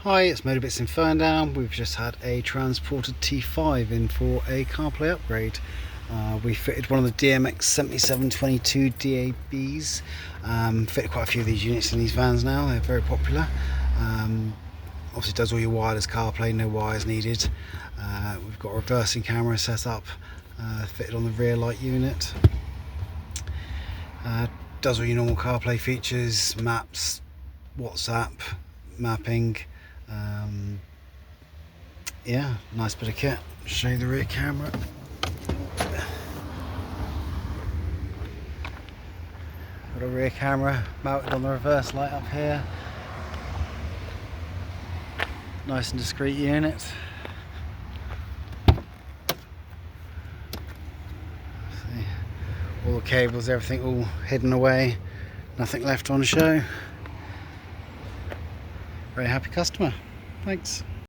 Hi, it's Motabitz in Ferndown. We've just had a transported T5 in for a CarPlay upgrade. We fitted one of the DMX6523DABS. Fitted quite a few of these units in these vans now. They're very popular. Obviously does all your wireless CarPlay, no wires needed. We've got a reversing camera set up, fitted on the rear light unit. Does all your normal CarPlay features, maps, WhatsApp, mapping. Yeah, nice bit of kit. Show you the rear camera. Got a rear camera mounted on the reverse light up here. Nice and discreet unit. See, all the cables, everything all hidden away, nothing left on show. Very happy customer. Thanks.